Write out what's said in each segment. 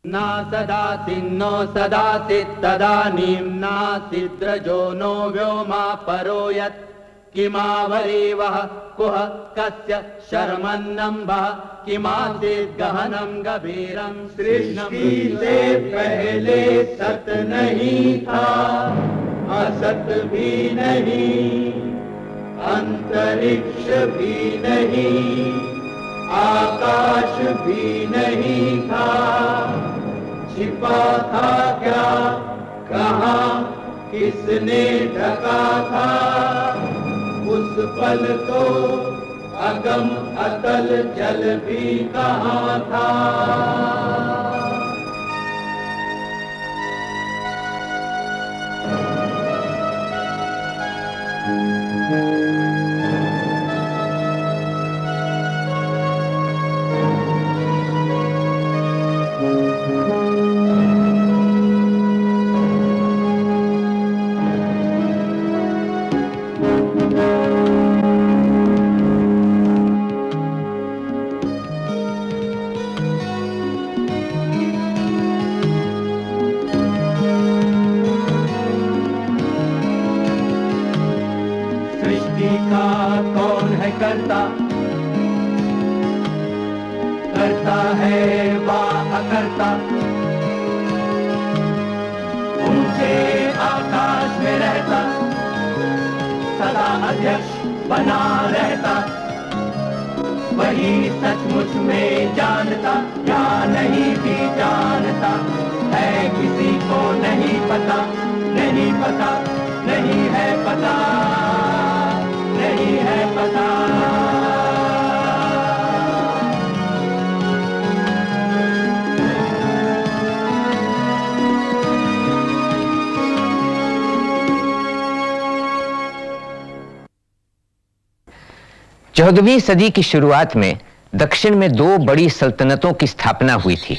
ना सदाति नो सदाति तदानीं नासिद्रजो नो व्योमा परो यत् किमावरीवः कुह कस्य शर्मन्नम्भः किमासीत् गहनं गभीरं सृष्टि से पहले सत नहीं था, असत भी नहीं, अंतरिक्ष भी नहीं, आकाश भी नहीं था, छिपा था क्या, कहाँ, किसने ढका था, उस पल तो अगम अतल जल भी कहाँ था। करता है वा अकर्ता, ऊंचे आकाश में रहता, सदा अध्यक्ष बना रहता, वही सचमुच में जानता या नहीं भी जानता है, किसी को नहीं पता, नहीं पता, नहीं है पता, नहीं है पता। चौदहवीं सदी की शुरुआत में दक्षिण में दो बड़ी सल्तनतों की स्थापना हुई थी,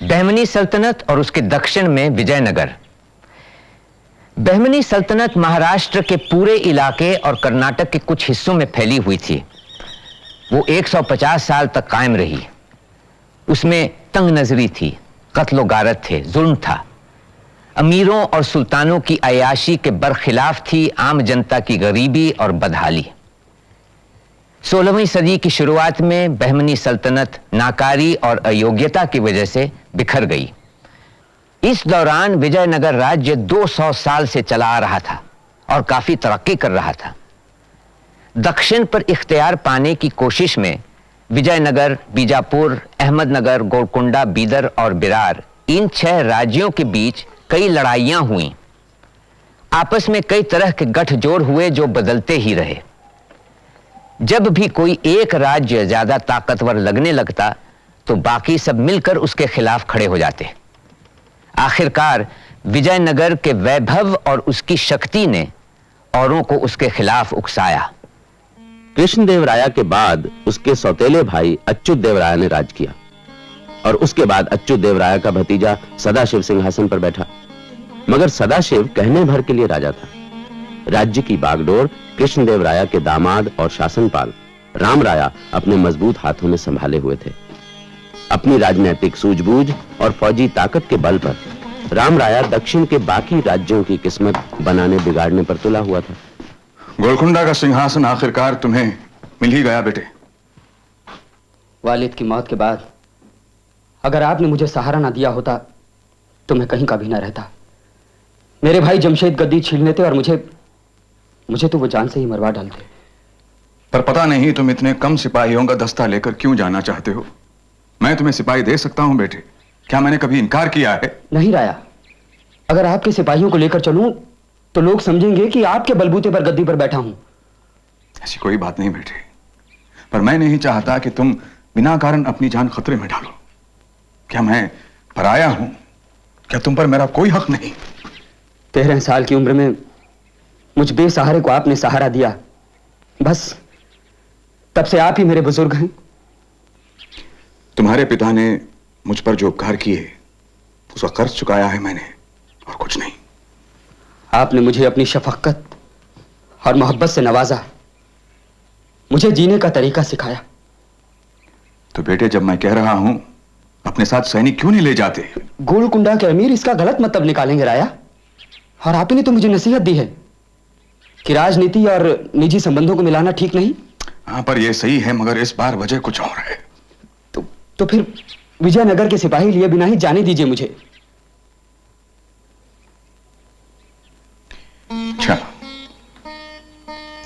बहमनी सल्तनत और उसके दक्षिण में विजयनगर। बहमनी सल्तनत महाराष्ट्र के पूरे इलाके और कर्नाटक के कुछ हिस्सों में फैली हुई थी। वो 150 साल तक कायम रही। उसमें तंग नजरी थी, कत्लो गारत थे, जुल्म था। अमीरों और सुल्तानों की अयाशी के बरखिलाफ थी आम जनता की गरीबी और बदहाली। 16वीं सदी की शुरुआत में बहमनी सल्तनत नाकारी और अयोग्यता की वजह से बिखर गई। इस दौरान विजयनगर राज्य 200 साल से चला आ रहा था और काफी तरक्की कर रहा था। दक्षिण पर इख्तियार पाने की कोशिश में विजयनगर, बीजापुर, अहमदनगर, गोलकुंडा, बीदर और बिरार, इन 6 राज्यों के बीच कई लड़ाइयां हुईं। आपस में कई तरह के गठजोड़ हुए जो बदलते ही रहे। जब भी कोई एक राज्य ज्यादा ताकतवर लगने लगता तो बाकी सब मिलकर उसके खिलाफ खड़े हो जाते। आखिरकार विजयनगर के वैभव और उसकी शक्ति ने औरों को उसके खिलाफ उकसाया। कृष्णदेवराया के बाद उसके सौतेले भाई अच्युत देवराया ने राज किया और उसके बाद अच्युत देवराया का भतीजा सदाशिव सिंहासन पर बैठा। मगर सदाशिव कहने भर के लिए राजा था। राज्य की बागडोर कृष्णदेवराया के दामाद और शासनपाल रामराया अपने मजबूत हाथों में संभाले हुए थे। अपनी राजनीतिक सूझबूझ और फौजी ताकत के बल पर रामराया दक्षिण के बाकी राज्यों की किस्मत बनाने बिगाड़ने पर तुला हुआ था। गोलकुंडा का सिंहासन आखिरकार तुम्हें मिल ही गया बेटे। वालिद की मौत के बाद अगर आपने मुझे सहारा ना दिया होता तो मैं कहीं का भी ना रहता। मेरे भाई जमशेद गद्दी छीन लेते और मुझे तो वो जान से ही मरवा डालते। पर पता नहीं तुम इतने कम सिपाहियों का दस्ता लेकर क्यों जाना चाहते हो। मैं तुम्हें सिपाही दे सकता हूं बेटे, क्या मैंने कभी इनकार किया है? नहीं राया, अगर आपके सिपाहियों को लेकर चलूं तो लोग समझेंगे कि आपके बलबूते पर गद्दी पर बैठा हूं। ऐसी कोई बात नहीं बेटे, पर मैं नहीं चाहता कि तुम बिना कारण अपनी जान खतरे में डालो। क्या मैं पराया हूं? क्या तुम पर मेरा कोई हक नहीं? 13 साल की उम्र में मुझ बेसहारे को आपने सहारा दिया, बस तब से आप ही मेरे बुजुर्ग हैं। तुम्हारे पिता ने मुझ पर जो उपकार किए उसका कर्ज चुकाया है मैंने, और कुछ नहीं। आपने मुझे अपनी शफकत और मोहब्बत से नवाजा, मुझे जीने का तरीका सिखाया। तो बेटे, जब मैं कह रहा हूं अपने साथ सैनिक क्यों नहीं ले जाते? गोलकुंडा के अमीर इसका गलत मतलब निकालेंगे राया। और आप ही ने तो मुझे नसीहत दी है कि राजनीति और निजी संबंधों को मिलाना ठीक नहीं। हाँ, पर यह सही है, मगर इस बार वजह कुछ और है। तो फिर विजयनगर के सिपाही लिए बिना ही जाने दीजिए मुझे। अच्छा,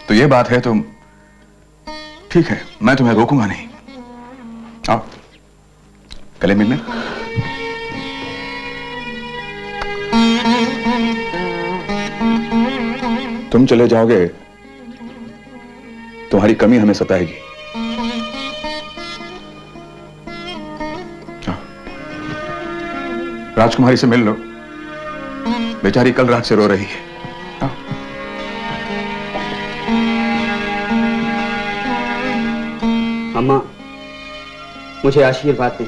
तो ये बात है, तो ठीक है, मैं तुम्हें रोकूंगा नहीं। आओ गले मिलने। तुम चले जाओगे, तुम्हारी कमी हमें सताएगी। राजकुमारी से मिल लो, बेचारी कल रात से रो रही है। अम्मा, मुझे आशीर्वाद दें,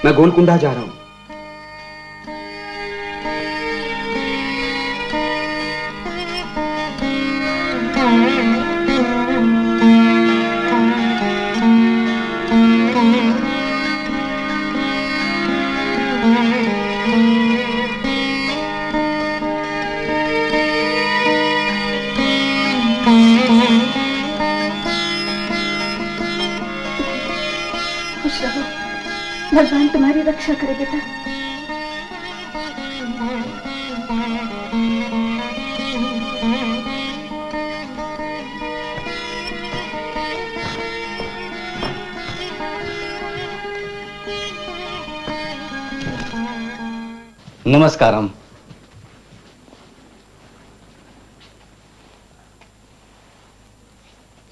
मैं गोलकुंडा जा रहा हूं। खुश रहो, भगवान तुम्हारी रक्षा करे बेटा। नमस्कारम।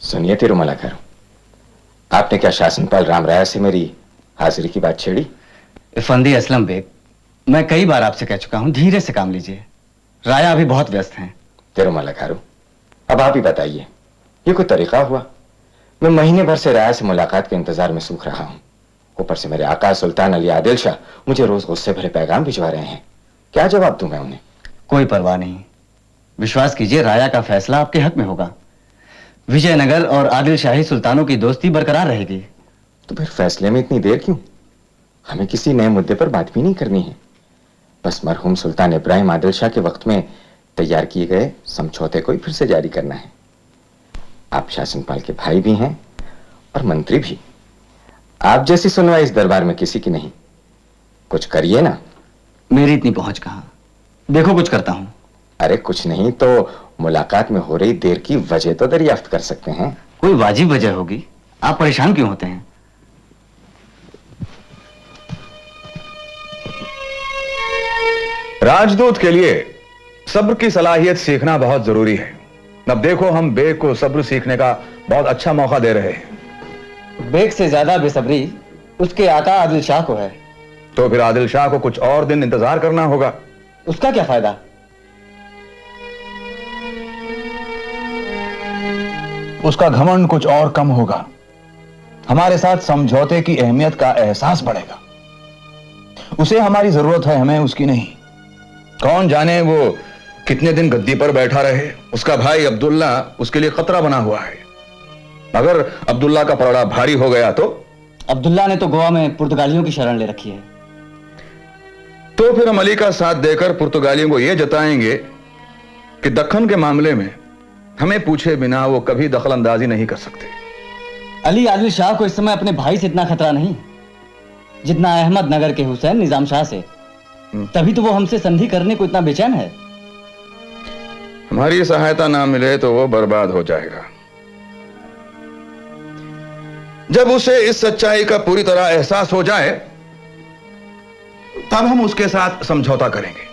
सुनिए तिरुमलाकर, आपने क्या शासनपाल राम राया से मेरी हाजिरी की बात छेड़ी? फंदी असलम बेग, मैं कई बार आपसे कह चुका हूं, धीरे से काम लीजिए। राया अभी बहुत व्यस्त हैं। तिरुमलाकर, अब आप ही बताइए, ये कोई तरीका हुआ? मैं महीने भर से राया से मुलाकात के इंतजार में सूख रहा हूं। ऊपर से मेरे आका सुल्तान अली आदिल शाह मुझे रोज गुस्से भरे पैगाम भिजवा रहे हैं। क्या जवाब दूं मैं उन्हें? कोई परवाह नहीं, विश्वास कीजिए, राया का फैसला आपके हक में होगा। विजयनगर और आदिल शाही सुल्तानों की दोस्ती बरकरार रहेगी। तो फिर फैसले में इतनी देर क्यों? हमें किसी नए मुद्दे पर बात भी नहीं करनी है, बस मरहूम सुल्तान इब्राहिम आदिल शाह के वक्त में तैयार किए गए समझौते को ही फिर से जारी करना है। आप शासनपाल के भाई भी हैं और मंत्री भी। आप जैसी सुनवाई इस दरबार में किसी की नहीं। कुछ करिए ना। मेरी इतनी पहुंच कहां, देखो कुछ करता हूं। अरे कुछ नहीं तो मुलाकात में हो रही देर की वजह तो दरियाफ्त कर सकते हैं। कोई वाजिब वजह होगी, आप परेशान क्यों होते हैं? राजदूत के लिए सब्र की सलाहियत सीखना बहुत जरूरी है। अब देखो, हम बेग को सब्र सीखने का बहुत अच्छा मौका दे रहे हैं। बेग से ज्यादा बेसब्री उसके आका आदिल शाह को है। तो फिर आदिल शाह को कुछ और दिन इंतजार करना होगा। उसका क्या फायदा? उसका घमंड कुछ और कम होगा। हमारे साथ समझौते की अहमियत का एहसास बढ़ेगा। उसे हमारी जरूरत है, हमें उसकी नहीं। कौन जाने वो कितने दिन गद्दी पर बैठा रहे। उसका भाई अब्दुल्ला उसके लिए खतरा बना हुआ है। अगर अब्दुल्ला का पलड़ा भारी हो गया तो? अब्दुल्ला ने तो गोवा में पुर्तगालियों की शरण ले रखी है। तो फिर हम अली का साथ देकर पुर्तगालियों को यह जताएंगे कि दक्कन के मामले में हमें पूछे बिना वो कभी दखल अंदाजी नहीं कर सकते। अली आदिल शाह को इस समय अपने भाई से इतना खतरा नहीं जितना अहमदनगर के हुसैन निजाम शाह से। तभी तो वो हमसे संधि करने को इतना बेचैन है। हमारी सहायता ना मिले तो वो बर्बाद हो जाएगा। जब उसे इस सच्चाई का पूरी तरह एहसास हो जाए तब हम उसके साथ समझौता करेंगे।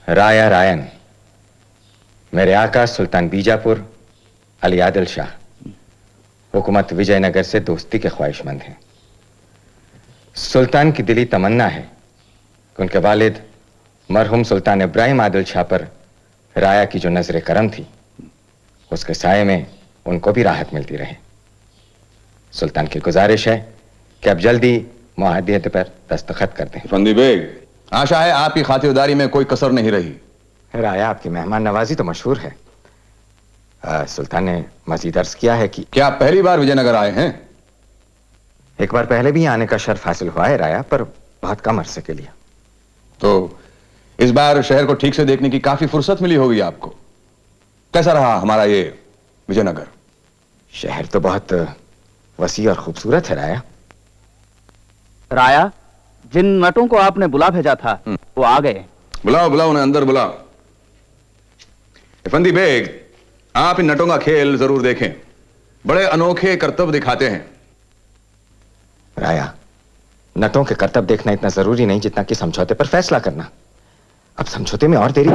राया रायन मेरे आका सुल्तान बीजापुर अली आदिल शाह हुकूमत विजयनगर से दोस्ती के ख्वाहिशमंद हैं। सुल्तान की दिली तमन्ना है कि उनके वालिद मरहूम सुल्तान इब्राहिम आदिल शाह पर राया की जो नजर करम थी उसके साये में उनको भी राहत मिलती रहे। सुल्तान की गुजारिश है कि अब जल्दी मुआहदे पर दस्तखत कर दें। फंदी बेग, आशा है आपकी खातिरदारी में कोई कसर नहीं रही। राया आपकी मेहमान नवाजी तो मशहूर है। सुल्तान ने मजीद अर्ज किया है कि क्या आप पहली बार विजयनगर आए हैं? एक बार पहले भी आने का शर्फ हासिल हुआ है राया, पर बहुत कम अरसे के लिए। तो इस बार शहर को ठीक से देखने की काफी फुर्सत मिली होगी आपको। कैसा रहा हमारा ये विजयनगर? शहर तो बहुत वसी और खूबसूरत है राया। राया, जिन नटों को आपने बुला भेजा था वो आ गए। बुलाओ बुलाओ उन्हें अंदर बुलाओ। फंदी बेग, आप इन नटों का खेल जरूर देखें, बड़े अनोखे करतब दिखाते हैं। राया, नटों के करतब देखना इतना जरूरी नहीं जितना कि समझौते पर फैसला करना। अब समझौते में और देरी।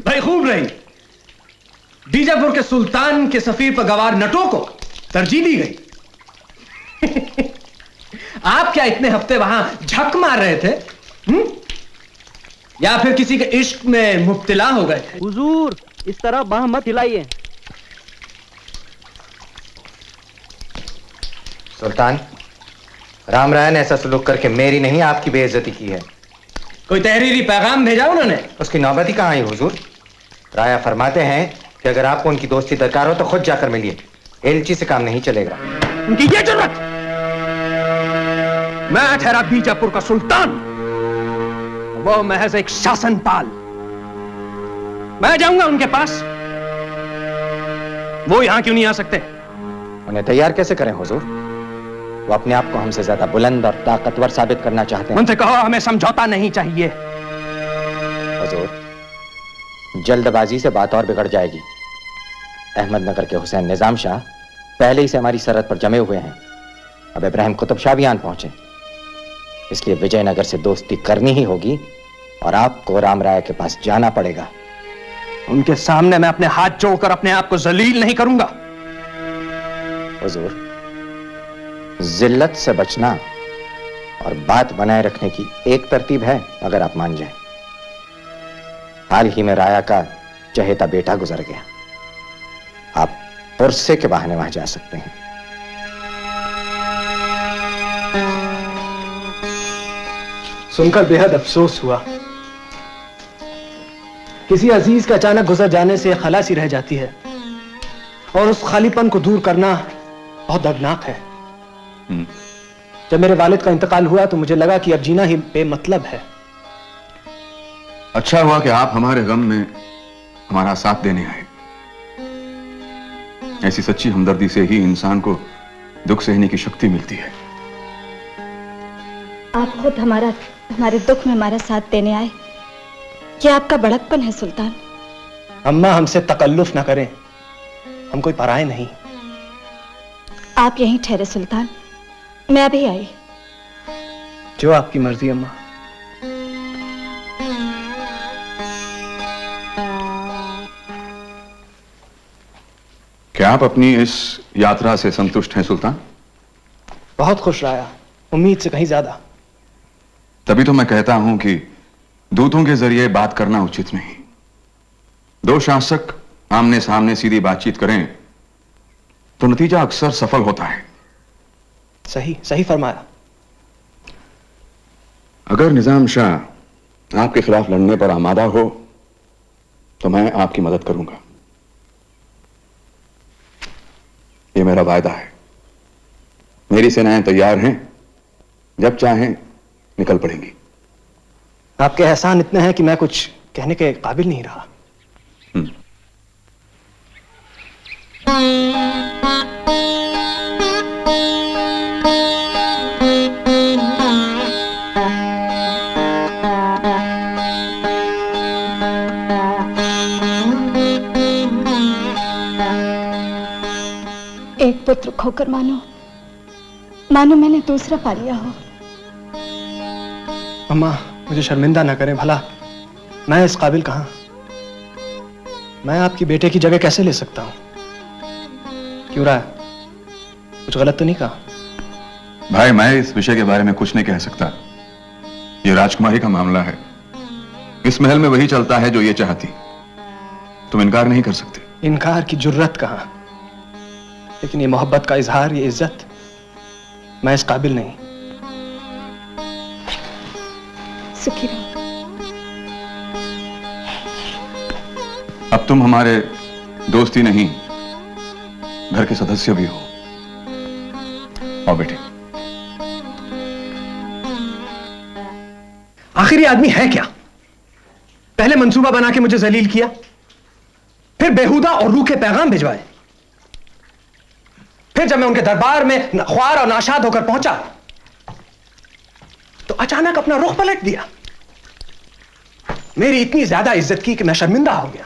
भाई खूब रही। बीजापुर के सुल्तान के सफीर पर गवार नटों को तरजीह दी गई। आप क्या इतने हफ्ते वहां झक मार रहे थे? या फिर किसी के इश्क में मुब्तला हो गए थे? हुजूर, इस तरह बाह मत हिलाइए। सुल्तान, राम राय ने ऐसा सलूक करके मेरी नहीं आपकी बेइज्जती की है। कोई तहरीरी पैगाम भेजा उन्होंने? उसकी नौबत ही कहां आई हुजूर। राया फरमाते हैं कि अगर आपको उनकी दोस्ती दरकार हो तो खुद जाकर मिलिए, एलची से काम नहीं चलेगा। उनकी ये जरूरत? मैं ठहरा बीजापुर का सुल्तान, वो महज एक शासनपाल। मैं जाऊंगा उनके पास, वो यहां क्यों नहीं आ सकते? उन्हें तैयार कैसे करें हुजूर? वो अपने आप को हमसे ज्यादा बुलंद और ताकतवर साबित करना चाहते हैं। उनसे कहो हमें समझौता नहीं चाहिए। हुजूर, जल्दबाजी से बात और बिगड़ जाएगी। अहमदनगर के हुसैन निजाम शाह पहले ही से हमारी सरहद पर जमे हुए हैं। अब इब्राहिम कुतुब शाह भी आन पहुंचे, इसलिए विजयनगर से दोस्ती करनी ही होगी और आपको राम राय के पास जाना पड़ेगा। उनके सामने मैं अपने हाथ जोड़कर अपने आप को जलील नहीं करूंगा। हुजूर, जिल्लत से बचना और बात बनाए रखने की एक तरतीब है, अगर आप मान जाएं। हाल ही में राया का चहेता बेटा गुजर गया, आप पुरसे के बहाने वहां जा सकते हैं। सुनकर बेहद अफसोस हुआ। किसी अजीज का अचानक गुजर जाने से खलासी रह जाती है और उस खालीपन को दूर करना बहुत दर्दनाक है। जब मेरे वालिद का इंतकाल हुआ तो मुझे लगा कि अब जीना ही बेमतलब है। अच्छा हुआ कि आप हमारे गम में हमारा साथ देने आए। ऐसी सच्ची हमदर्दी से ही इंसान को दुख सहने की शक्ति मिलती है। आप खुद हमारे दुख में हमारा साथ देने आए, ये आपका बड़कपन है सुल्तान। अम्मा, हमसे तकल्लुफ ना करें, हम कोई पराए नहीं। आप यहीं ठहरे सुल्तान, मैं अभी आई। जो आपकी मर्जी अम्मा। क्या आप अपनी इस यात्रा से संतुष्ट हैं सुल्तान? बहुत खुश राया, उम्मीद से कहीं ज्यादा। तभी तो मैं कहता हूं कि दूतों के जरिए बात करना उचित नहीं। दो शासक आमने सामने सीधी बातचीत करें तो नतीजा अक्सर सफल होता है। सही सही फरमाया। अगर निजाम शाह आपके खिलाफ लड़ने पर आमादा हो तो मैं आपकी मदद करूंगा। ये मेरा वायदा है। मेरी सेनाएं तैयार हैं, जब चाहें निकल पड़ेंगी। आपके एहसान इतने हैं कि मैं कुछ कहने के काबिल नहीं रहा। एक पुत्र खोकर मानो मैंने दूसरा पा लिया हो। अम्मा, मुझे शर्मिंदा ना करें भला। मैं इस काबिल कहां। मैं आपकी बेटे की जगह कैसे ले सकता हूं? क्यों रहा, कुछ गलत तो नहीं कहा? भाई, मैं इस विषय के बारे में कुछ नहीं कह सकता। यह राजकुमारी का मामला है। इस महल में वही चलता है जो ये चाहती। तुम इनकार नहीं कर सकते। इनकार की जुर्रत कहां, लेकिन ये मोहब्बत का इजहार, ये इज्जत, मैं इस काबिल नहीं। सुखी रहो। अब तुम हमारे दोस्त ही नहीं, घर के सदस्य भी हो। आओ बेटे। आखिर ये आदमी है क्या? पहले मंसूबा बना के मुझे जलील किया, फिर बेहुदा और रूखे पैगाम भिजवाए, फिर जब मैं उनके दरबार में ख्वार और नाशाद होकर पहुंचा तो अचानक अपना रुख पलट दिया। मेरी इतनी ज्यादा इज्जत की कि मैं शर्मिंदा हो गया।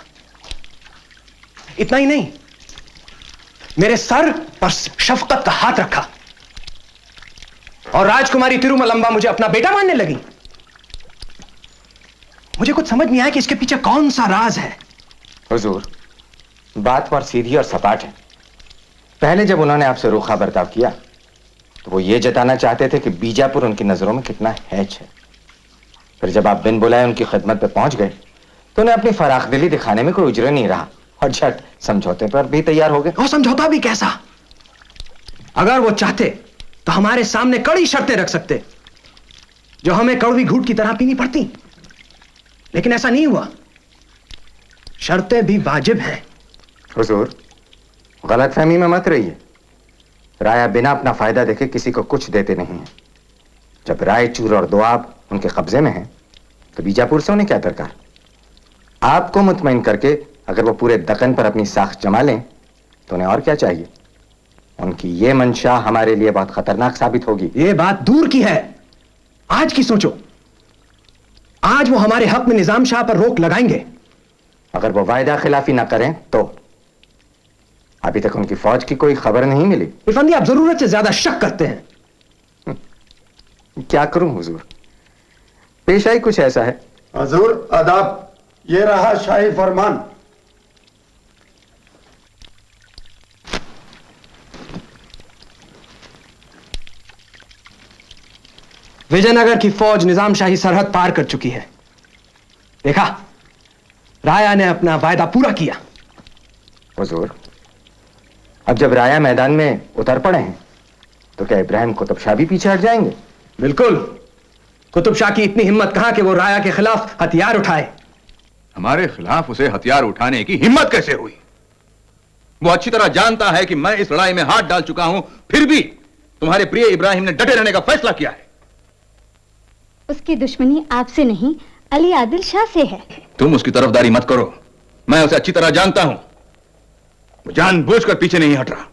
इतना ही नहीं, मेरे सर पर शफकत का हाथ रखा और राजकुमारी तिरुमलंबा मुझे अपना बेटा मानने लगी। मुझे कुछ समझ नहीं आया कि इसके पीछे कौन सा राज है। हुजूर, बात पर सीधी और सपाट है। पहले जब उन्होंने आपसे रूखा बर्ताव किया तो वो ये जताना चाहते थे कि बीजापुर उनकी नजरों में कितना हैच है। फिर जब आप बिन बुलाए उनकी खिदमत पे पहुंच गए तो उन्हें अपनी फराखदिली दिखाने में कोई उजरे नहीं रहा और झट समझौते पर भी तैयार हो गए। और समझौता भी कैसा? अगर वो चाहते तो हमारे सामने कड़ी शर्तें रख सकते जो हमें कड़वी घूंट की तरह पीनी पड़ती, लेकिन ऐसा नहीं हुआ। शर्तें भी वाजिब हैं। हुजूर, गलतफहमी में मत रहिए। राया बिना अपना फायदा देखे किसी को कुछ देते नहीं है। जब रायचूर और दोआब उनके कब्जे में हैं तो बीजापुर से उन्हें क्या दरकार? आपको मुतमईन करके अगर वो पूरे दक्कन पर अपनी साख जमा लें तो उन्हें और क्या चाहिए? उनकी ये मंशा हमारे लिए बहुत खतरनाक साबित होगी। ये बात दूर की है, आज की सोचो। आज वो हमारे हक में निजाम शाह पर रोक लगाएंगे। अगर वो वायदा खिलाफी ना करें तो? अभी तक उनकी फौज की कोई खबर नहीं मिली। इरफान, आप जरूरत से ज्यादा शक करते हैं। क्या करूं हुजूर, पेशा ही कुछ ऐसा है। हजूर आदाब, ये रहा शाही फरमान। विजयनगर की फौज निजाम शाही सरहद पार कर चुकी है। देखा, राया ने अपना वायदा पूरा किया। हुजूर, अब जब राया मैदान में उतर पड़े हैं तो क्या इब्राहिम कुतुब शाह भी पीछे हट जाएंगे? बिल्कुल। कुतुब शाह की इतनी हिम्मत कहां कि वो राया के खिलाफ हथियार उठाए। हमारे खिलाफ उसे हथियार उठाने की हिम्मत कैसे हुई? वो अच्छी तरह जानता है कि मैं इस लड़ाई में हाथ डाल चुका हूं, फिर भी तुम्हारे प्रिय इब्राहिम ने डटे रहने का फैसला किया है। उसकी दुश्मनी आपसे नहीं, अली आदिल शाह से है। तुम उसकी तरफदारी मत करो। मैं उसे अच्छी तरह जानता हूं। वो जानबूझकर पीछे नहीं हट रहा।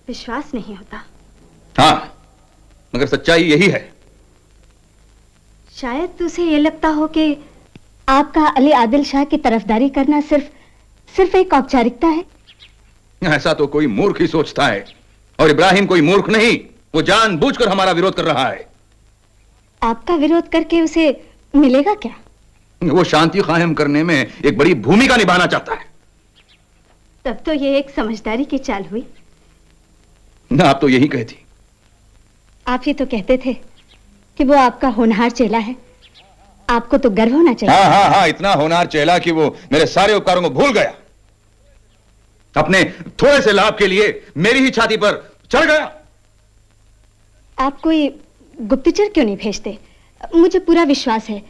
विश्वास नहीं होता। हां, मगर सच्चाई यही है। शायद उसे ये लगता हो कि आपका अली आदिल शाह की तरफदारी करना सिर्फ एक औपचारिकता है। ऐसा तो कोई मूर्ख ही सोचता है, और इब्राहिम कोई मूर्ख नहीं, वो जानबूझकर हमारा विरोध कर रहा है। आपका विरोध करके उसे मिलेगा क्या? वो शांति कायम करने में एक बड़ी भूमिका निभाना चाहता है। तब तो ये एक समझदारी की चाल हुई। ना, आप तो यही कहती। आप ही तो कहते थे कि वो आपका होनहार चेला है, आपको तो गर्व होना चाहिए। हाँ हाँ हाँ, इतना होनहार चेला कि वो मेरे सारे उपकारों को भूल गया, अपने थोड़े से लाभ के लिए मेरी ही छाती पर चढ़ गया। आप कोई गुप्तचर क्यों नहीं भेजते? मुझे पूरा विश्वास है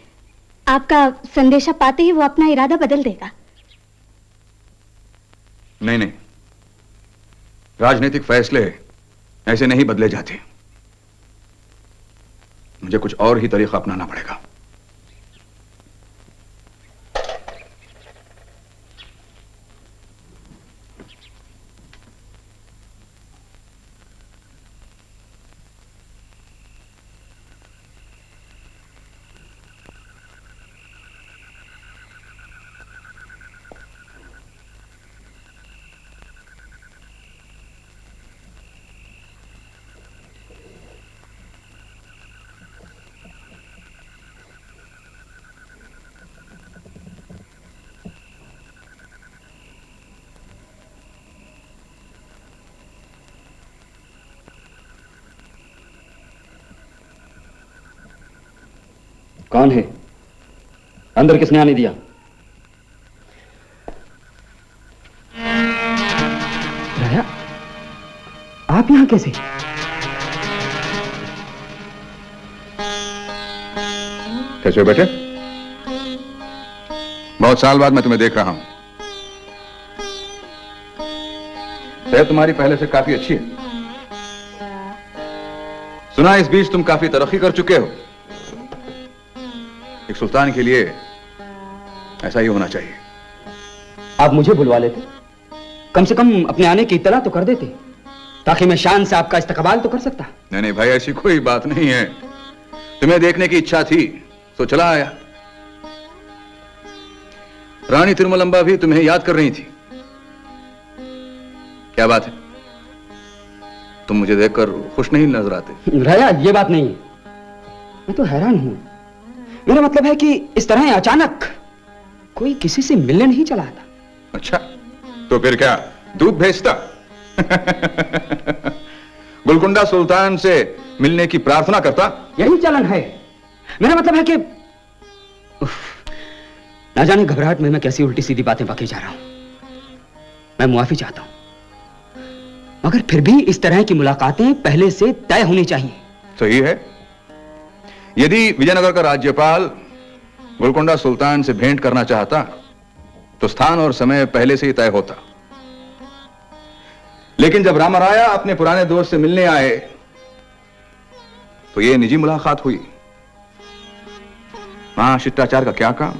आपका संदेशा पाते ही वो अपना इरादा बदल देगा। नहीं नहीं, राजनीतिक फैसले ऐसे नहीं बदले जाते। मुझे कुछ और ही तरीका अपनाना पड़ेगा। कौन है? अंदर किसने आने दिया? राया, आप यहां कैसे? कैसे हो बेटे? बहुत साल बाद मैं तुम्हें देख रहा हूं। सेहत तुम्हारी पहले से काफी अच्छी है। सुना इस बीच तुम काफी तरक्की कर चुके हो। एक सुल्तान के लिए ऐसा ही होना चाहिए। आप मुझे बुलवा लेते, कम से कम अपने आने की इत्तला तो कर देते, ताकि मैं शान से आपका इस्तकबाल तो कर सकता। नहीं नहीं भाई, ऐसी कोई बात नहीं है। तुम्हें देखने की इच्छा थी तो चला आया। रानी तिरुमलंबा भी तुम्हें याद कर रही थी। क्या बात है, तुम मुझे देखकर खुश नहीं नजर आते। राया, ये बात नहीं है, मैं तो हैरान हूं। मेरा मतलब है कि इस तरह अचानक कोई किसी से मिलने नहीं चला आता। अच्छा, तो फिर क्या दूध भेजता? गोलकुंडा सुल्तान से मिलने की प्रार्थना करता? यही चलन है। मेरा मतलब है कि ना जाने घबराहट में मैं कैसी उल्टी सीधी बातें बके जा रहा हूं। मैं मुआफी चाहता हूं, मगर फिर भी इस तरह की मुलाकातें पहले से तय होनी चाहिए। सही है। यदि विजयनगर का राज्यपाल गोलकुंडा सुल्तान से भेंट करना चाहता तो स्थान और समय पहले से ही तय होता। लेकिन जब रामराया अपने पुराने दोस्त से मिलने आए तो यह निजी मुलाकात हुई। वहां शिष्टाचार का क्या काम?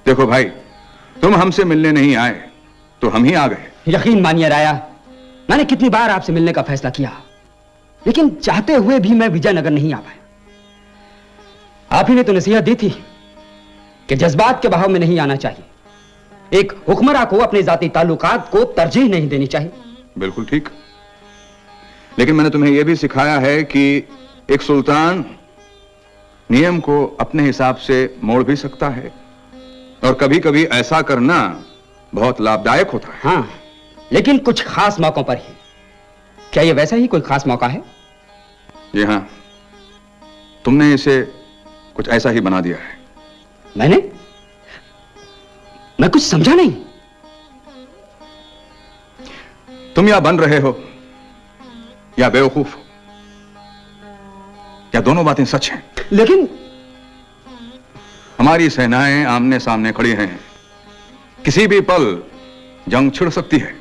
देखो भाई, तुम हमसे मिलने नहीं आए तो हम ही आ गए। यकीन मानिए राया, मैंने कितनी बार आपसे मिलने का फैसला किया, लेकिन चाहते हुए भी मैं विजयनगर नहीं आ पाया। आप ही ने तो नसीहत दी थी कि जज्बात के बहाव में नहीं आना चाहिए। एक हुक्मरां को अपने जाती ताल्लुकात को तरजीह नहीं देनी चाहिए। बिल्कुल ठीक। लेकिन मैंने तुम्हें यह भी सिखाया है कि एक सुल्तान नियम को अपने हिसाब से मोड़ भी सकता है, और कभी कभी ऐसा करना बहुत लाभदायक होता है। हाँ, लेकिन कुछ खास मौकों पर ही। क्या यह वैसा ही कोई खास मौका है? जी हां, तुमने इसे कुछ ऐसा ही बना दिया है। मैं कुछ समझा नहीं। तुम या बन रहे हो या बेवकूफ हो, या दोनों बातें सच हैं। लेकिन हमारी सेनाएं आमने सामने खड़ी हैं, किसी भी पल जंग छिड़ सकती है।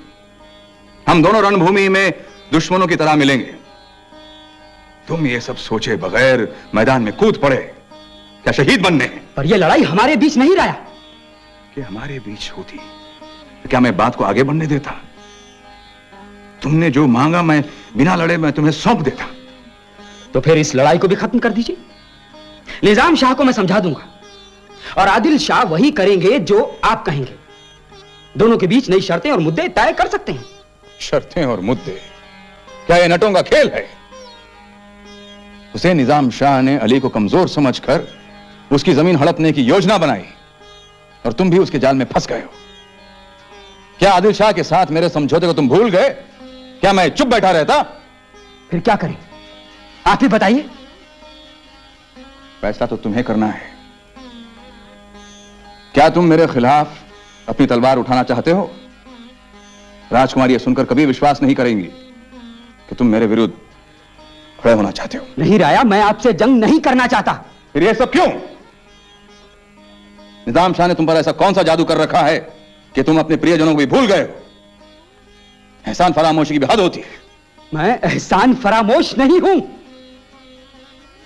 हम दोनों रणभूमि में दुश्मनों की तरह मिलेंगे। तुम ये सब सोचे बगैर मैदान में कूद पड़े, क्या शहीद बनने? पर यह लड़ाई हमारे बीच नहीं रहा। कि हमारे बीच होती तो क्या मैं बात को आगे बढ़ने देता? तुमने जो मांगा मैं बिना लड़े मैं तुम्हें सौंप देता। तो फिर इस लड़ाई को भी खत्म कर दीजिए। निजाम शाह को मैं समझा दूंगा और आदिल शाह वही करेंगे जो आप कहेंगे। दोनों के बीच नई शर्तें और मुद्दे तय कर सकते हैं। शर्तें और मुद्दे? क्या ये नटों का खेल है? उसे निजाम शाह ने अली को कमजोर समझकर उसकी जमीन हड़पने की योजना बनाई और तुम भी उसके जाल में फंस गए हो। क्या आदिल शाह के साथ मेरे समझौते को तुम भूल गए? क्या मैं चुप बैठा रहता? फिर क्या करें, आप ही बताइए। फैसला तो तुम्हें करना है। क्या तुम मेरे खिलाफ अपनी तलवार उठाना चाहते हो? राजकुमारी यह सुनकर कभी विश्वास नहीं करेंगी कि तुम मेरे विरुद्ध खड़े होना चाहते हो। नहीं राया, मैं आपसे जंग नहीं करना चाहता। फिर यह सब क्यों? निजाम शाह ने तुम पर ऐसा कौन सा जादू कर रखा है कि तुम अपने प्रियजनों को भी भूल गए हो? एहसान फरामोशी की भी हद होती है। मैं एहसान फरामोश नहीं हूं।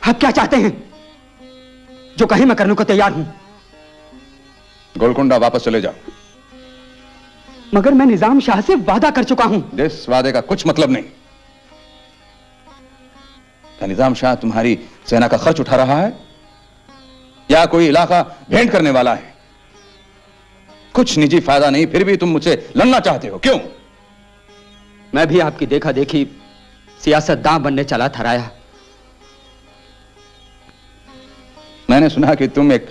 आप क्या चाहते हैं? जो कहे मैं करने को तैयार हूं। गोलकुंडा वापस चले जाओ। मगर मैं निजाम शाह से वादा कर चुका हूं। इस वादे का कुछ मतलब नहीं। क्या निजाम शाह तुम्हारी सेना का खर्च उठा रहा है या कोई इलाका भेंट करने वाला है? कुछ निजी फायदा नहीं, फिर भी तुम मुझसे लड़ना चाहते हो, क्यों? मैं भी आपकी देखा देखी सियासतदां बनने चला था राया। मैंने सुना कि तुम एक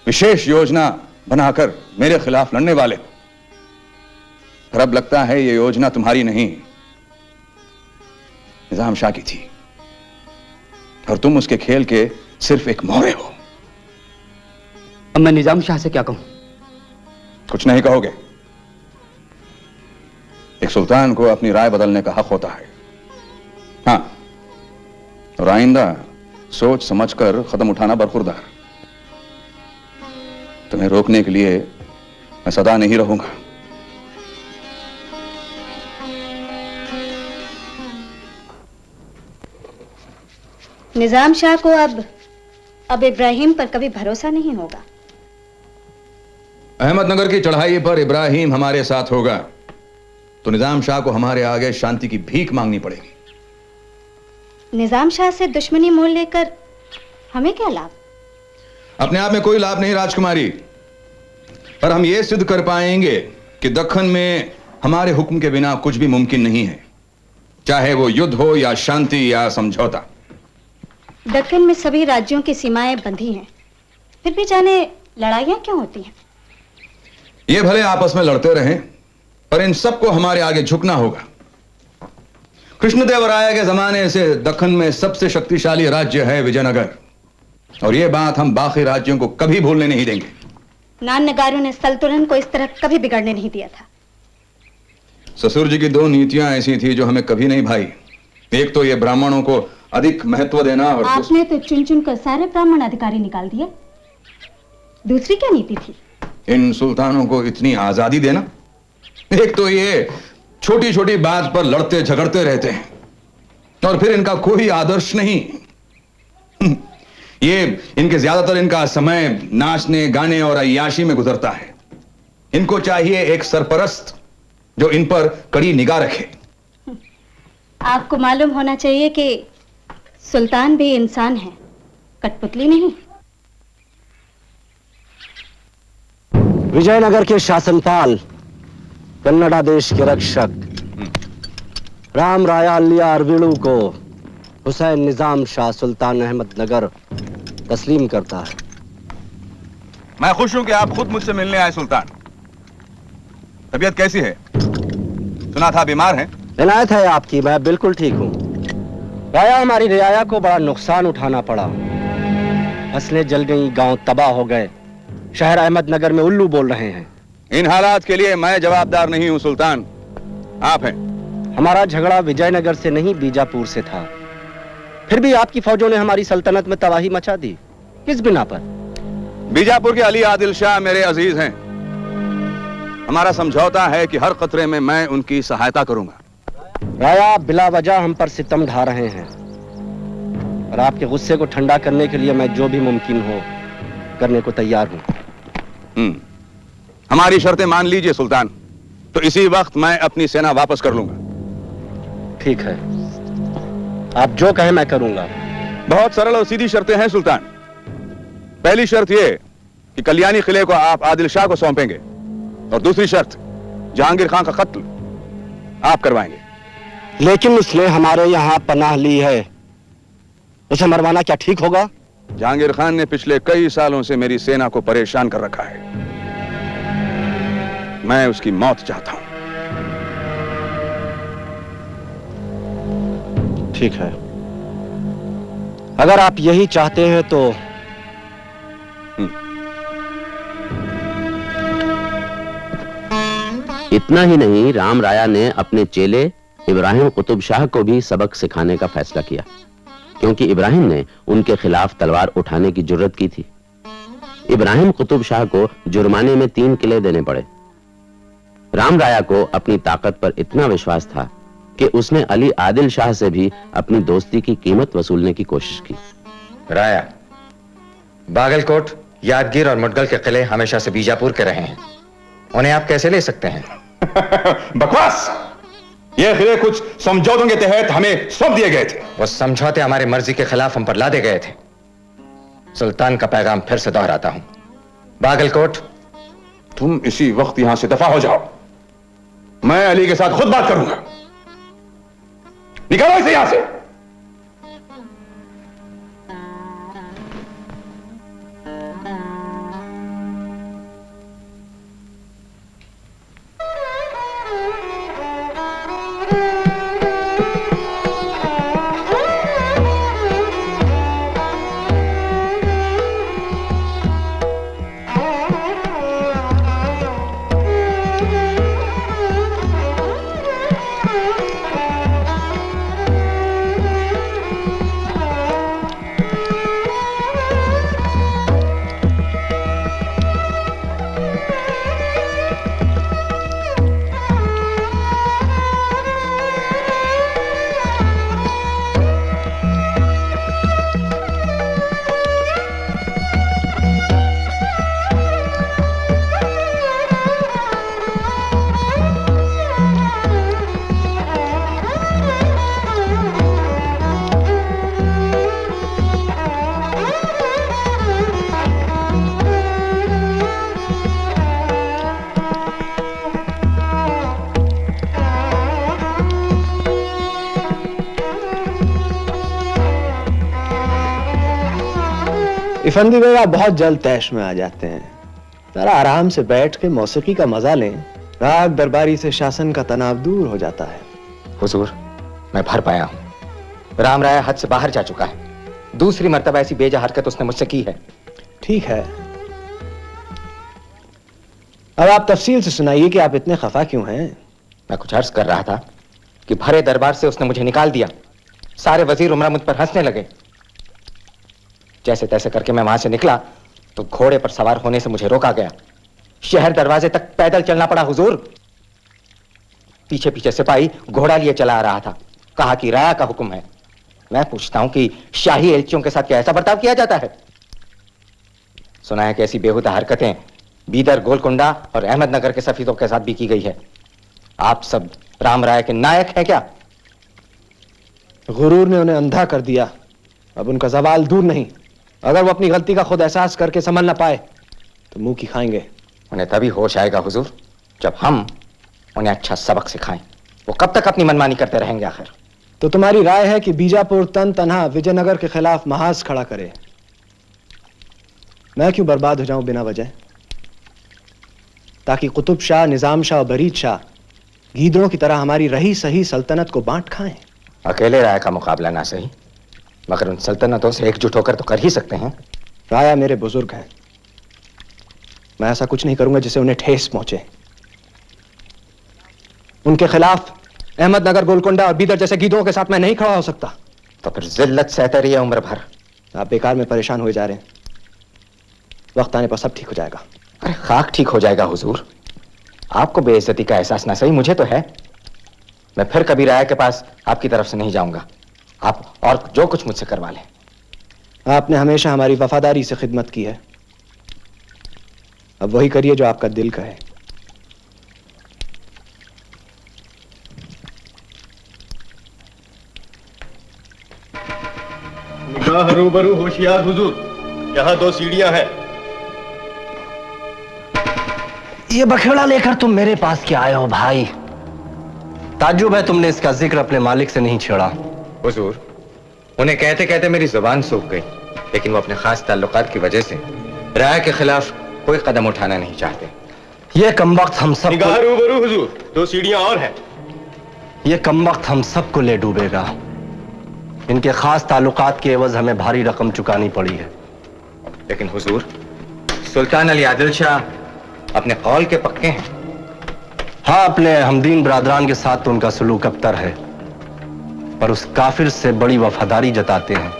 विशेष योजना बनाकर मेरे खिलाफ लड़ने वाले हो। पर अब लगता है यह योजना तुम्हारी नहीं, निजाम शाह की थी और तुम उसके खेल के सिर्फ एक मोहरे हो। अब मैं निजाम शाह से क्या कहूं? कुछ नहीं कहोगे। एक सुल्तान को अपनी राय बदलने का हक होता है। हां, और आइंदा सोच समझकर कदम उठाना बरखुरदार। तुम्हें रोकने के लिए मैं सदा नहीं रहूंगा। निजाम शाह को अब इब्राहिम पर कभी भरोसा नहीं होगा। अहमदनगर की चढ़ाई पर इब्राहिम हमारे साथ होगा तो निजाम शाह को हमारे आगे शांति की भीख मांगनी पड़ेगी। निजाम शाह से दुश्मनी मोल लेकर हमें क्या लाभ? अपने आप में कोई लाभ नहीं राजकुमारी, पर हम यह सिद्ध कर पाएंगे कि दक्खन में हमारे हुक्म के बिना कुछ भी मुमकिन नहीं है, चाहे वो युद्ध हो या शांति या समझौता। दक्कन में सभी राज्यों की सीमाएं बंधी हैं, फिर भी जाने लड़ाइयां क्यों होती हैं? ये भले आपस में लड़ते रहें, पर इन सबको हमारे आगे झुकना होगा। कृष्णदेवराय के जमाने से दक्खन में सबसे शक्तिशाली राज्य है विजयनगर, और यह बात हम बाकी राज्यों को कभी भूलने नहीं देंगे। नान नगारों ने सल्तनत को इस तरह कभी बिगड़ने नहीं दिया था। ससुर जी की दो नीतियां ऐसी थी जो हमें कभी नहीं भाई। एक तो ये ब्राह्मणों को अधिक महत्व देना, और आपने तो चुन चुन कर सारे ब्राह्मण अधिकारी निकाल दिए। दूसरी क्या नीति थी? इन सुल्तानों को इतनी आजादी देना। एक तो ये छोटी छोटी बात पर लड़ते झगड़ते रहते हैं, और फिर इनका कोई आदर्श नहीं। ये इनके ज्यादातर इनका समय नाचने गाने और अय्याशी में गुजरता है। इनको चाहिए एक सरपरस्त जो इन पर कड़ी निगाह रखे। आपको मालूम होना चाहिए कि सुल्तान भी इंसान है, कठपुतली नहीं। विजयनगर के शासनपाल, कन्नड़ा देश के रक्षक राम राया अलिया अरविड़ू को हुसैन निजाम शाह सुल्तान अहमदनगर तस्लीम करता है। मैं खुश हूं कि आप खुद मुझसे मिलने आए सुल्तान। तबीयत कैसी है? सुना था बीमार हैं। इनायत है आपकी, मैं बिल्कुल ठीक हूँ। राया, हमारी रियाया को बड़ा नुकसान उठाना पड़ा। फसलें जल गई, गांव तबाह हो गए, शहर अहमदनगर में उल्लू बोल रहे हैं। इन हालात के लिए मैं जवाबदार नहीं हूं सुल्तान, आप हैं। हमारा झगड़ा विजयनगर से नहीं बीजापुर से था, फिर भी आपकी फौजों ने हमारी सल्तनत में तबाही मचा दी। किस बिना पर? बीजापुर के अली आदिल शाह मेरे अजीज हैं। हमारा समझौता है कि हर खतरे में मैं उनकी सहायता करूंगा। राया, बिला वजह हम पर सितम ढा रहे हैं, और आपके गुस्से को ठंडा करने के लिए मैं जो भी मुमकिन हो करने को तैयार हूं। हमारी शर्तें मान लीजिए सुल्तान, तो इसी वक्त मैं अपनी सेना वापस कर लूंगा। ठीक है, आप जो कहें मैं करूंगा। बहुत सरल और सीधी शर्तें हैं सुल्तान। पहली शर्त यह कि कल्याणी किले को आप आदिल शाह को सौंपेंगे। और दूसरी शर्त, जहांगीर खान का कत्ल आप करवाएंगे। लेकिन उसने हमारे यहाँ पनाह ली है, उसे मरवाना क्या ठीक होगा? जहांगीर खान ने पिछले कई सालों से मेरी सेना को परेशान कर रखा है। मैं उसकी मौत चाहता हूं। ठीक है, अगर आप यही चाहते हैं तो इतना ही नहीं, राम राया ने अपने चेले इब्राहिम कुतुब शाह को भी सबक सिखाने का फैसला किया, क्योंकि इब्राहिम ने उनके खिलाफ तलवार उठाने की जुर्रत की थी। इब्राहिम कुतुब शाह को जुर्माने में 3 किले देने पड़े। राम राया को अपनी ताकत पर इतना विश्वास था कि उसने अली आदिल शाह से भी अपनी दोस्ती की कीमत वसूलने की कोशिश की। राया, बागलकोट, यादगीर और मुडगल के किले हमेशा से बीजापुर के रहे हैं, उन्हें आप कैसे ले सकते हैं? बकवास! ये किले कुछ समझौतों के तहत हमें सौंप दिए गए थे। वो समझौते हमारे मर्जी के खिलाफ हम पर लादे गए थे। सुल्तान का पैगाम फिर से दोहराता हूं, बागलकोट, तुम इसी वक्त यहां से दफा हो जाओ। मैं अली के साथ खुद बात करूंगा। निकालो इसे यहां से। इफंदी भाई, आप बहुत जल्द तैश में आ जाते हैं। जरा आराम से बैठ के मौसीकी का मजा लें, राग दरबारी से शासन का तनाव दूर हो जाता है। हुजूर, मैं भर पाया हूं। राम राया हद से बाहर जा चुका है। दूसरी मर्तबा ऐसी बेजा हरकत उसने मुझसे की है। ठीक है, अब आप तफसील से सुनाइए कि आप इतने खफा क्यों हैं? मैं कुछ अर्ज कर रहा था कि भरे दरबार से उसने मुझे निकाल दिया। सारे वजीर उमरा मुझ पर हंसने लगे। जैसे तैसे करके मैं वहां से निकला तो घोड़े पर सवार होने से मुझे रोका गया। शहर दरवाजे तक पैदल चलना पड़ा हुजूर। पीछे पीछे सिपाही घोड़ा लिए चला आ रहा था। कहा कि राया का हुक्म है। मैं पूछता हूं कि शाही एलचियों के साथ क्या ऐसा बर्ताव किया जाता है? सुना है कि ऐसी बेहुदा हरकतें बीदर, गोलकुंडा और अहमदनगर के सफीदों के साथ भी की गई है। आप सब राम राय के नायक हैं क्या? गुरूर ने उन्हें अंधा कर दिया, अब उनका सवाल दूर नहीं। अगर वो अपनी गलती का खुद एहसास करके संभल ना पाए तो मुंह की खाएंगे। उन्हें तभी होश आएगा हुजूर जब हम उन्हें अच्छा सबक सिखाएं। वो कब तक अपनी मनमानी करते रहेंगे आखिर? तो तुम्हारी राय है कि बीजापुर तन तनहा विजयनगर के खिलाफ महाज खड़ा करे। मैं क्यों बर्बाद हो जाऊं बिना वजह, ताकि कुतुब शाह, निजाम शाह और बरीद शाह गीदड़ों की तरह हमारी रही सही सल्तनत को बांट खाएं। अकेले राय का मुकाबला ना सही, मगर उन सल्तनतों से एकजुट होकर तो कर ही सकते हैं। राया मेरे बुजुर्ग हैं, मैं ऐसा कुछ नहीं करूंगा जिससे उन्हें ठेस पहुंचे। उनके खिलाफ अहमदनगर, गोलकुंडा और बीदर जैसे गीदड़ों के साथ मैं नहीं खड़ा हो सकता। तो फिर जिल्लत सहते रहिए उम्र भर। आप बेकार में परेशान हुए जा रहे हैं, वक्त आने पर सब ठीक हो जाएगा। अरे खाक ठीक हो जाएगा हुजूर। आपको बेइज्जती का एहसास ना सही, मुझे तो है। मैं फिर कभी राया के पास आपकी तरफ से नहीं जाऊंगा। आप और जो कुछ मुझसे करवा लें। आपने हमेशा हमारी वफादारी से खिदमत की है, अब वही करिए जो आपका दिल कहे। निगाह रूबरू होशियार हुजूर, यहाँ 2 सीढ़ियां हैं। ये बखेड़ा लेकर तुम मेरे पास क्या आए हो भाई? ताज्जुब है तुमने इसका जिक्र अपने मालिक से नहीं छेड़ा। हुजूर, उन्हें कहते कहते मेरी जुबान सूख गई, लेकिन वो अपने खास ताल्लुकात की वजह से राया के खिलाफ कोई कदम उठाना नहीं चाहते। ये कमबख्त हम सब रूबरू हुजूर, 2 सीढ़ियां और हैं। ये कमबख्त हम सबको ले डूबेगा। इनके खास ताल्लुकात के एवज हमें भारी रकम चुकानी पड़ी है। लेकिन हुजूर, सुल्तान अली आदिल शाह अपने कौल के पक्के हैं। हाँ, अपने हमदीन बरादरान के साथ तो उनका सलूक अबतर है, पर उस काफिर से बड़ी वफादारी जताते हैं।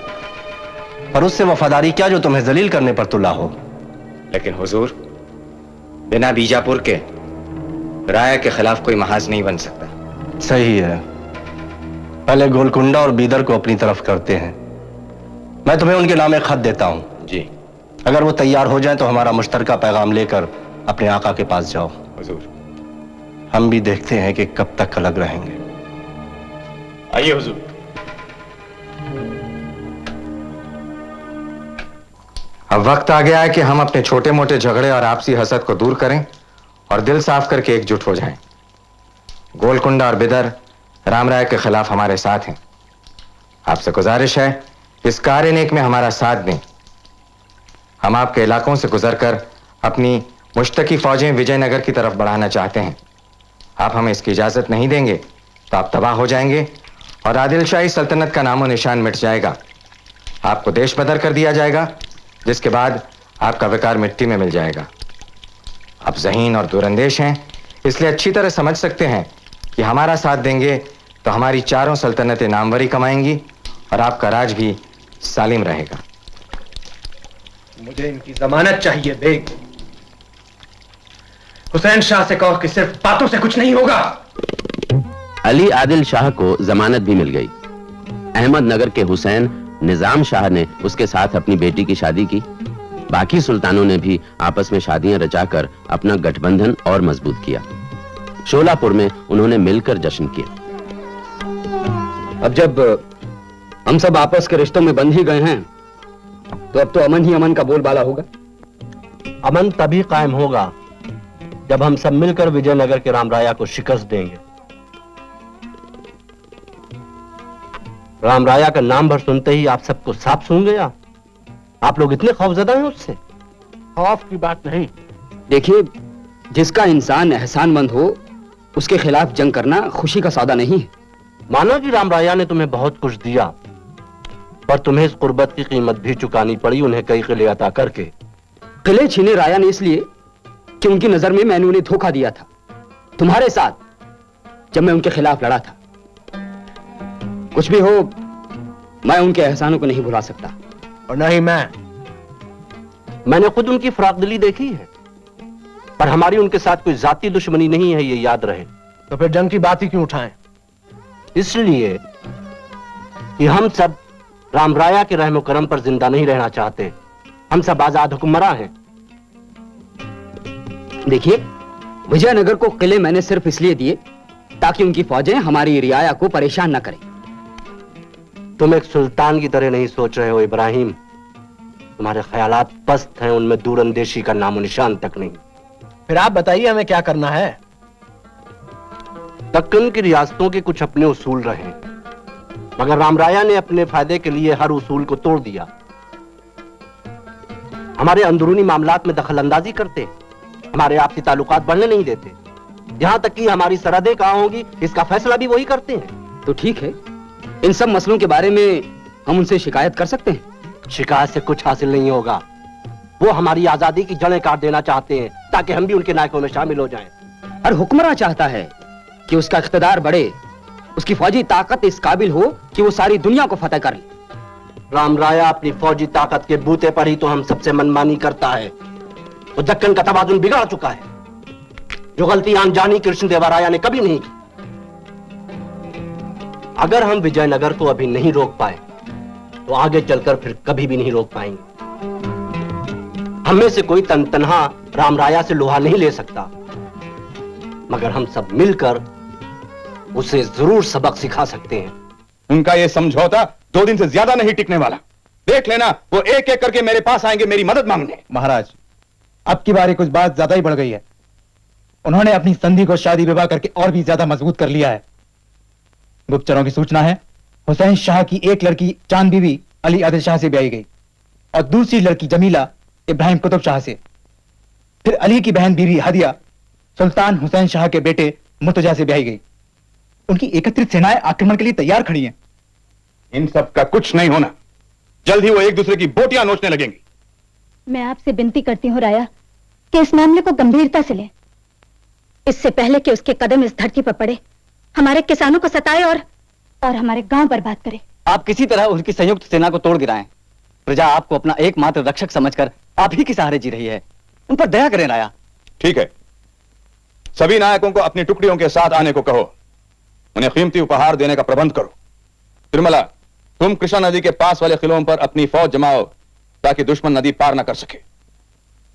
पर उससे वफादारी क्या जो तुम्हें जलील करने पर तुला हो। लेकिन हुजूर, बिना बीजापुर के राया के खिलाफ कोई महाज नहीं बन सकता। सही है, पहले गोलकुंडा और बीदर को अपनी तरफ करते हैं। मैं तुम्हें उनके नाम एक खत देता हूं जी। अगर वो तैयार हो जाए तो हमारा मुश्तरका पैगाम लेकर अपने आका के पास जाओ। हुजूर, हम भी देखते हैं कि कब तक अलग रहेंगे। आइए हुजूर। अब वक्त आ गया है कि हम अपने छोटे मोटे झगड़े और आपसी हसद को दूर करें और दिल साफ करके एकजुट हो जाएं। गोलकुंडा और बिदर राम राय के खिलाफ हमारे साथ हैं। आपसे गुजारिश है इस कार्य नेक में हमारा साथ दें। हम आपके इलाकों से गुजरकर अपनी मुश्तकी फौजें विजयनगर की तरफ बढ़ाना चाहते हैं। आप हमें इसकी इजाजत नहीं देंगे तो आप तबाह हो जाएंगे और आदिल शाही सल्तनत का नामो निशान मिट जाएगा। आपको देश बदर कर दिया जाएगा, जिसके बाद आपका विकार मिट्टी में मिल जाएगा। आप ज़हीन और दूरंदेश हैं, इसलिए अच्छी तरह समझ सकते हैं कि हमारा साथ देंगे तो हमारी चारों सल्तनतें नामवरी कमाएंगी और आपका राज भी सालिम रहेगा। मुझे इनकी जमानत चाहिए बेग। हुसैन शाह से कहो कि सिर्फ बातों से कुछ नहीं होगा। अली आदिल शाह को जमानत भी मिल गई। अहमदनगर के हुसैन निजाम शाह ने उसके साथ अपनी बेटी की शादी की। बाकी सुल्तानों ने भी आपस में शादियां रचाकर अपना गठबंधन और मजबूत किया। शोलापुर में उन्होंने मिलकर जश्न किया। अब जब हम सब आपस के रिश्तों में बंध ही गए हैं तो अब तो अमन ही अमन का बोलबाला होगा। अमन तभी कायम होगा जब हम सब मिलकर विजयनगर के रामराया को शिकस्त देंगे। रामराया का नाम भर सुनते ही आप सबको सांप सूंघ गया। आप लोग इतने खौफजदा हैं उससे? खौफ की बात नहीं। देखिए, जिसका इंसान एहसानमंद हो उसके खिलाफ जंग करना खुशी का सौदा नहीं है। माना कि रामराया ने तुम्हें बहुत कुछ दिया, पर तुम्हें इस कुर्बत की कीमत भी चुकानी पड़ी उन्हें कई किले अता करके। किले छीने राया ने इसलिए कि उनकी नजर में मैंने उन्हें धोखा दिया था तुम्हारे साथ जब मैं उनके खिलाफ लड़ा था। कुछ भी हो, मैं उनके एहसानों को नहीं भुला सकता। और नहीं मैंने खुद उनकी फराकदिली देखी है, पर हमारी उनके साथ कोई जाती दुश्मनी नहीं है, ये याद रहे। तो फिर जंग की बात ही क्यों उठाएं? इसलिए कि हम सब रामराया के रहम करम पर जिंदा नहीं रहना चाहते। हम सब आजाद हुक्मरां हैं। देखिए, विजयनगर को किले मैंने सिर्फ इसलिए दिए ताकि उनकी फौजें हमारी रियाया को परेशान न करें। तुम एक सुल्तान की तरह नहीं सोच रहे हो इब्राहिम। तुम्हारे ख्यालात पस्त हैं, उनमें दूरंदेशी का नामो निशान तक नहीं। फिर आप बताइए हमें क्या करना है? दक्कन की रियासतों के कुछ अपने उसूल रहे, मगर रामराया ने अपने फायदे के लिए हर उसूल को तोड़ दिया। हमारे अंदरूनी मामलात में दखल अंदाजी करते, हमारे आपसी ताल्लुकात बढ़ने नहीं देते। यहां तक कि हमारी सरहदें कहां होंगी इसका फैसला भी वही करते हैं। तो ठीक है, इन सब मसलों के बारे में हम उनसे शिकायत कर सकते हैं। शिकायत से कुछ हासिल नहीं होगा। वो हमारी आजादी की जड़ें काट देना चाहते हैं ताकि हम भी उनके नायकों में शामिल हो जाएं। हर हुक्मरान चाहता है कि उसका इख्तिदार बढ़े, उसकी फौजी ताकत इस काबिल हो कि वो सारी दुनिया को फतेह कर ले। रामराया अपनी फौजी ताकत के बूते पर ही तो हम सबसे मनमानी करता है। वो दक्कन का तवाजुन बिगाड़ चुका है, जो गलती अनजानी कृष्णदेवराया ने कभी नहीं की। अगर हम विजयनगर को अभी नहीं रोक पाए तो आगे चलकर फिर कभी भी नहीं रोक पाएंगे। हमें से कोई तनहा रामराया से लोहा नहीं ले सकता, मगर हम सब मिलकर उसे जरूर सबक सिखा सकते हैं। उनका ये समझौता 2 दिन से ज्यादा नहीं टिकने वाला। देख लेना, वो एक एक करके मेरे पास आएंगे मेरी मदद मांगने। महाराज, अब की बारी कुछ बात ज्यादा ही बढ़ गई है। उन्होंने अपनी संधि को शादी विवाह करके और भी ज्यादा मजबूत कर लिया है। गुप्तचरों की सूचना है हुसैन शाह की एक लड़की चांद बीवी अली आदिल शाह से ब्याही गई और दूसरी लड़की जमीला इब्राहिम कुतुब शाह से। फिर अली की बहन बीवी हदिया सुल्तान हुसैन शाह के बेटे मुर्तजा से ब्याही गई। उनकी एकत्रित सेनाएं आक्रमण के लिए तैयार खड़ी हैं। इन सब का कुछ नहीं होना, जल्द ही वो एक दूसरे की बोटियां नोचने लगेंगी। मैं आपसे विनती करती हूँ राया कि इस मामले को गंभीरता से लें, इससे पहले कि उसके कदम इस धरती पर पड़े, हमारे किसानों को सताए और हमारे गांव बर्बाद करे। आप किसी तरह उनकी संयुक्त सेना को तोड़ गिराएं। प्रजा आपको अपना एकमात्र रक्षक समझकर आप ही के सहारे जी रही है। उन पर दया करें राया। ठीक है, सभी नायकों को अपनी टुकड़ियों के साथ आने को कहो, उन्हें कीमती उपहार देने का प्रबंध करो। तिरमला, तुम कृष्णा नदी के पास वाले किलों पर अपनी फौज जमाओ ताकि दुश्मन नदी पार ना कर सके।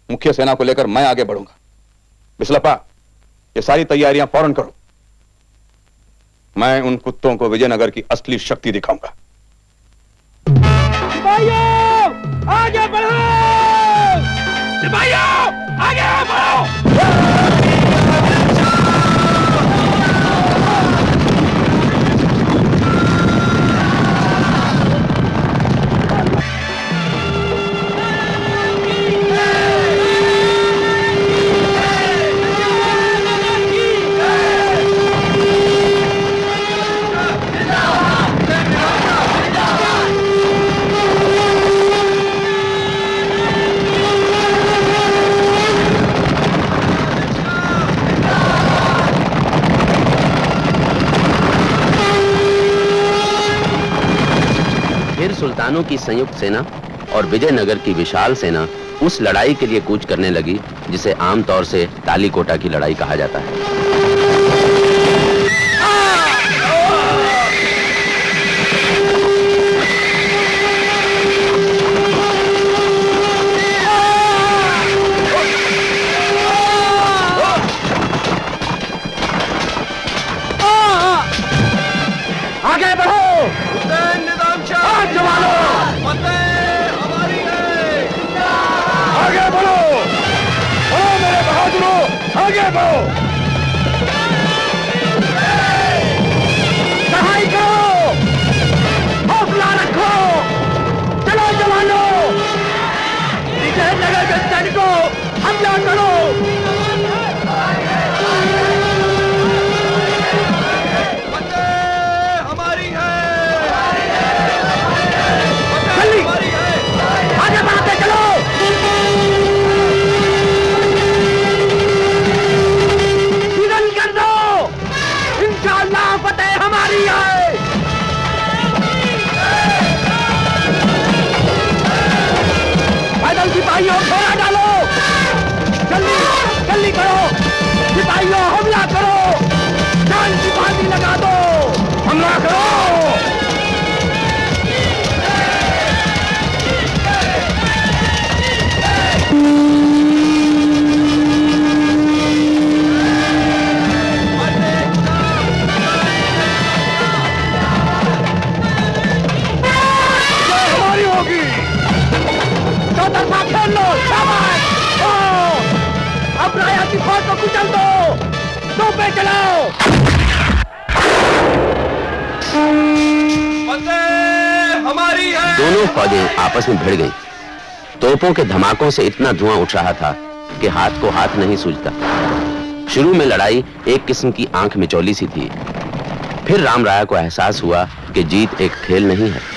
मुख्य सेना को लेकर मैं आगे बढ़ूंगा। बिस्लपा, ये सारी तैयारियां फौरन करो। मैं उन कुत्तों को विजयनगर की असली शक्ति दिखाऊंगा। सिपाहियों आगे बढ़ो! सिपाहियों आगे बढ़ो! सुल्तानों की संयुक्त सेना और विजयनगर की विशाल सेना उस लड़ाई के लिए कूच करने लगी जिसे आमतौर से तालीकोटा की लड़ाई कहा जाता है। आगे बढ़ो! हुसैन निजाम शाह जवानों! फतेह हमारी है! आगे बढ़ो! बढ़ो मेरे बहादुरों! आगे बढ़ो! सहाय करो! हौसला रखो! चलो जवानों! विजयनगर के सैनिकों हमला करो! सिपाहियों घोड़ा डालो! जल्दी जल्दी करो! सिपाहियों हमला करो! जान की बाजी लगा दो! हमला करो! हमारी होगी! खेल लो! शाबाश! अब राया की फौज को कुचल दो! दो पे चलाओ! हमारी है! दोनों फौजें आपस में भिड़ गईं। तोपों के धमाकों से इतना धुआं उठ रहा था कि हाथ को हाथ नहीं सूझता। शुरू में लड़ाई एक किस्म की आंख मिचौली सी थी। फिर राम राया को एहसास हुआ कि जीत एक खेल नहीं है।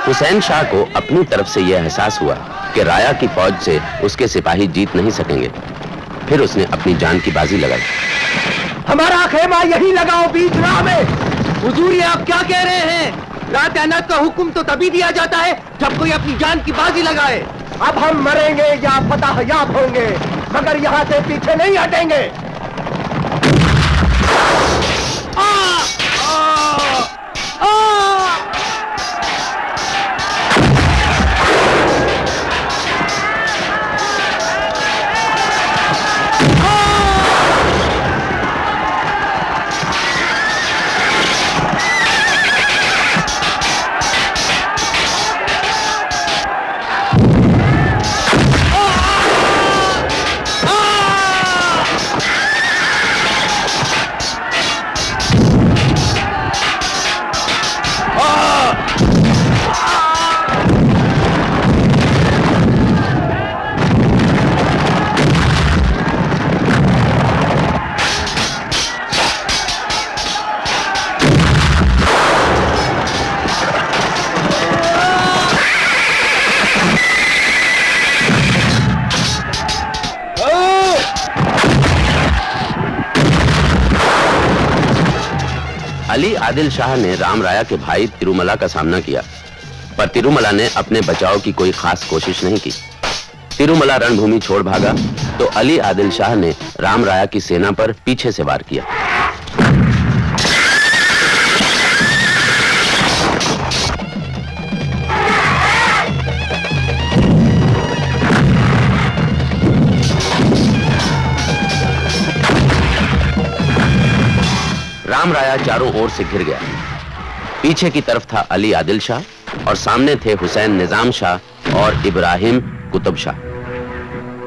हुसैन शाह को अपनी तरफ से यह एहसास हुआ कि राया की फौज से उसके सिपाही जीत नहीं सकेंगे। फिर उसने अपनी जान की बाजी लगाई। हमारा खेमा यही लगाओ बीच राह में। हुजूर ये आप क्या कह रहे हैं? रात अनाथ का हुक्म तो तभी दिया जाता है जब कोई अपनी जान की बाजी लगाए। अब हम मरेंगे या फतह याब होंगे, मगर यहाँ से पीछे नहीं हटेंगे। अली आदिल शाह ने राम राया के भाई तिरुमला का सामना किया, पर तिरुमला ने अपने बचाव की कोई खास कोशिश नहीं की। तिरुमला रणभूमि छोड़ भागा तो अली आदिल शाह ने राम राया की सेना पर पीछे से वार किया। राम राया चारों ओर से घिर गया। पीछे की तरफ था अली आदिल शाह और सामने थे हुसैन निजाम शाह और इब्राहिम कुतुब शाह।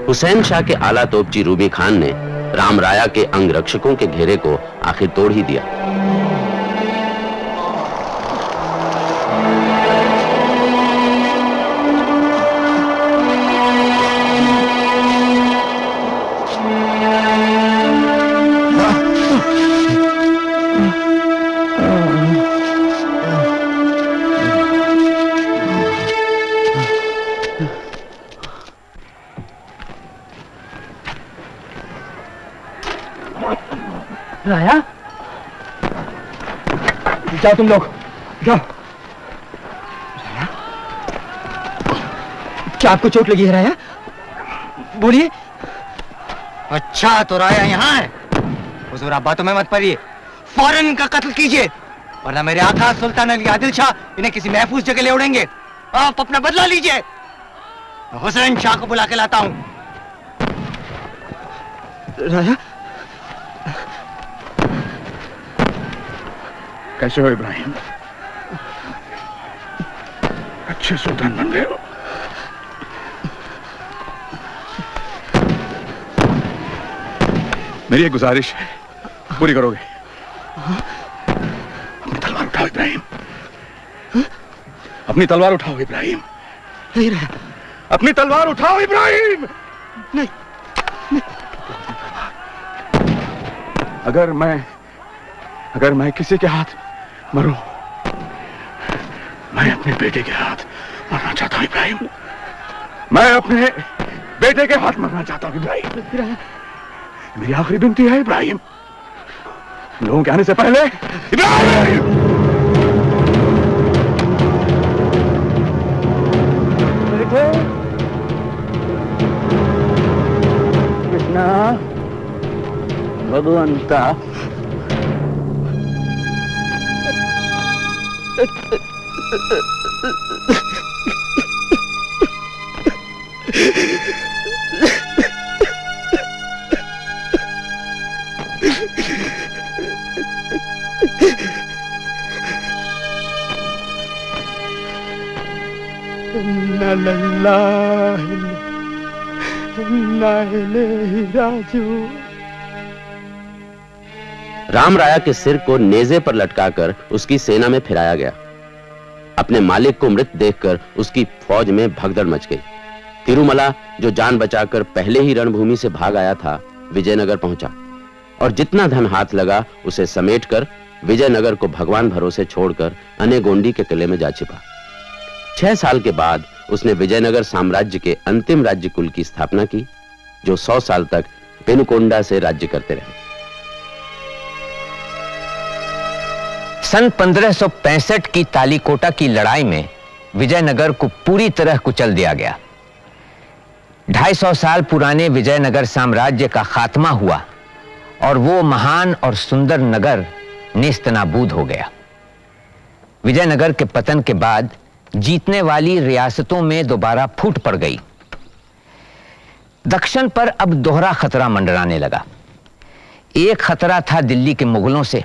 हुसैन शाह के आला तोपची रूबी खान ने राम राया के अंगरक्षकों के घेरे को आखिर तोड़ ही दिया। राया, जाओ तुम लोग, जाओ। क्या आपको चोट लगी है राया? बोलिए। अच्छा तो राया यहाँ है। हुजूर आप बातों में मत पड़िए, फौरन इनका कत्ल कीजिए, वरना मेरे आका सुल्तान अली आदिल शाह इन्हें किसी महफूज जगह ले उड़ेंगे। आप अपना बदला लीजिए। हुसैन शाह को बुला के लाता हूँ। राया, कैसे हो इब्राहिम? अच्छे सुल्तान बन गए हो। मेरी एक गुजारिश है, पूरी करोगे? अपनी तलवार उठाओ इब्राहिम। अपनी तलवार उठाओ इब्राहिम। नहीं राया, अपनी तलवार उठाओ इब्राहिम। नहीं, नहीं। अगर मैं किसी के हाथ मरूं, मैं अपने बेटे के हाथ मरना चाहता हूं इब्राहिम। मैं अपने बेटे के हाथ मरना चाहता हूं इब्राहिम। मेरी आखिरी विनती है इब्राहिम, लोगों के आने से पहले इब्राहिम। बेटे, कृष्णा, भगवंता, राम राया के सिर को नेजे पर लटकाकर उसकी सेना में फिराया गया। अपने मालिक को मृत देखकर उसकी फौज में भगदड़ मच गई। तिरुमला, जो जान बचाकर पहले ही रणभूमि से भाग आया था, विजयनगर पहुंचा और जितना धन हाथ लगा उसे समेटकर विजयनगर को भगवान भरोसे छोड़कर अनेगोंडी के किले में जा छिपा। 6 साल के बाद उसने विजयनगर साम्राज्य के अंतिम राज्य कुल की स्थापना की, जो 100 साल तक पेनुकोंडा से राज्य करते रहे। सन 1565 की तालीकोटा की लड़ाई में विजयनगर को पूरी तरह कुचल दिया गया। 250 साल पुराने विजयनगर साम्राज्य का खात्मा हुआ और वो महान और सुंदर नगर नेस्तनाबूद हो गया। विजयनगर के पतन के बाद जीतने वाली रियासतों में दोबारा फूट पड़ गई। दक्षिण पर अब दोहरा खतरा मंडराने लगा। एक खतरा था दिल्ली के मुगलों से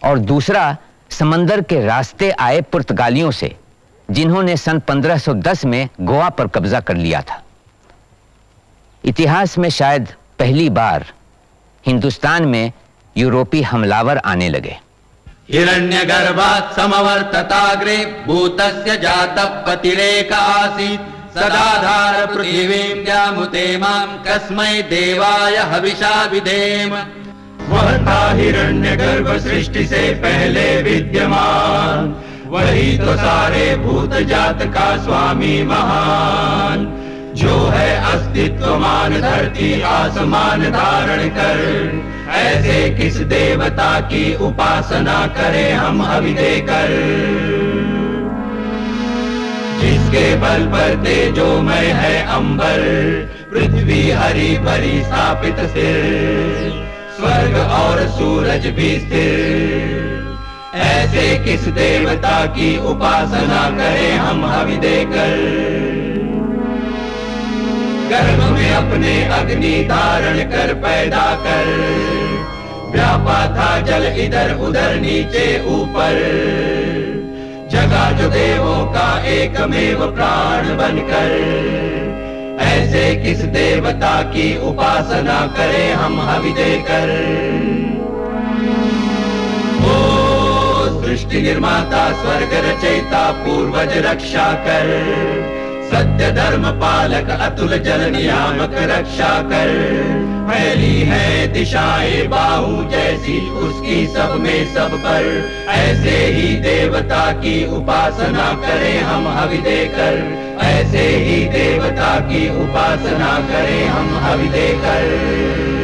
और दूसरा समंदर के रास्ते आए पुर्तगालियों से, जिन्होंने सन 1510 में गोवा पर कब्जा कर लिया था। इतिहास में शायद पहली बार हिंदुस्तान में यूरोपी हमलावर आने लगे। हिरण्यगर्भात् समवर्तताग्रे भूतस्य जातः पतिरेक आसीत् सदाधार पृथिवीं व्यामुते मां कस्मै देवाय हविषा विधेम। वह था हिरण्यगर्भ सृष्टि से पहले विद्यमान, वही तो सारे भूत जात का स्वामी महान। जो है अस्तित्वमान धरती आसमान धारण कर, ऐसे किस देवता की उपासना करें हम हवि देकर। जिसके बल पर तेजोमय है अंबर, पृथ्वी हरी भरी स्थापित स्थिर, स्वर्ग और सूरज भी स्थिर, ऐसे किस देवता की उपासना करें हम हवि देकर। गर्भ में अपने अग्नि धारण कर पैदा कर, व्यापा था जल इधर उधर नीचे ऊपर, जगा जो देवों का एकमेव प्राण बनकर, ऐसे किस देवता की उपासना करें हम हवि देकर। ओ सृष्टि निर्माता स्वर्ग रचयिता पूर्वज रक्षा कर, सत्य धर्म पालक अतुल जल नियामक रक्षा कर, फैली है दिशाएं बाहु जैसी उसकी सब में सब पर, ऐसे ही देवता की उपासना करें हम हवि देकर, ऐसे ही देवता की उपासना करें हम हवि देकर।